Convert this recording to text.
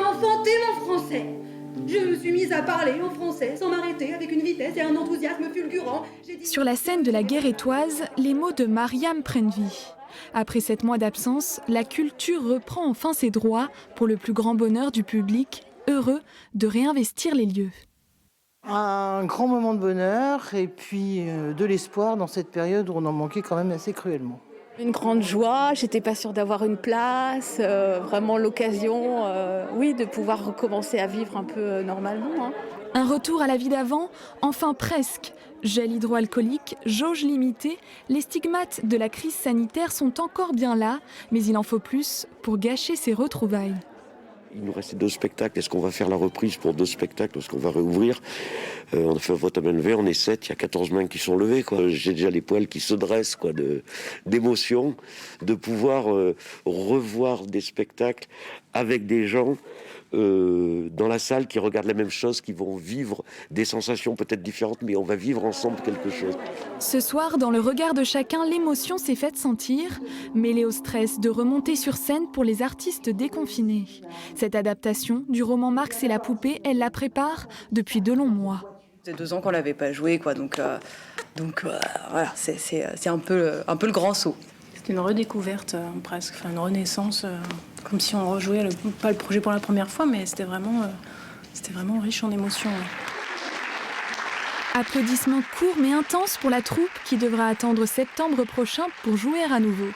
enfanté mon français. Je me suis mise à parler en français sans m'arrêter, avec une vitesse et un enthousiasme fulgurants. Sur la scène de la Guérétoise, les mots de Mariam prennent vie. Après 7 mois d'absence, la culture reprend enfin ses droits pour le plus grand bonheur du public, heureux de réinvestir les lieux. Un grand moment de bonheur et puis de l'espoir dans cette période où on en manquait quand même assez cruellement. Une grande joie, j'étais pas sûre d'avoir une place, vraiment l'occasion, oui, de pouvoir recommencer à vivre un peu normalement. Hein. Un retour à la vie d'avant, enfin presque. Gel hydroalcoolique, jauge limitée, les stigmates de la crise sanitaire sont encore bien là, mais il en faut plus pour gâcher ces retrouvailles. Il nous restait 2 spectacles. Est-ce qu'on va faire la reprise pour 2 spectacles? Est-ce qu'on va réouvrir? On a fait un vote à main levée, on est 7, il y a 14 mains qui sont levées. J'ai déjà les poils qui se dressent d'émotion, de pouvoir revoir des spectacles avec des gens dans la salle qui regardent la même chose, qui vont vivre des sensations peut-être différentes, mais on va vivre ensemble quelque chose. Ce soir, dans le regard de chacun, l'émotion s'est faite sentir, mêlée au stress de remonter sur scène pour les artistes déconfinés. Cette adaptation du roman Marx et la poupée, elle la prépare depuis de longs mois. C'est 2 ans qu'on l'avait pas joué, quoi. Donc voilà, c'est un peu le grand saut. C'est une redécouverte presque, une renaissance, comme si on rejouait pas le projet pour la première fois, mais c'était vraiment riche en émotions. Applaudissements courts mais intenses pour la troupe qui devra attendre septembre prochain pour jouer à nouveau.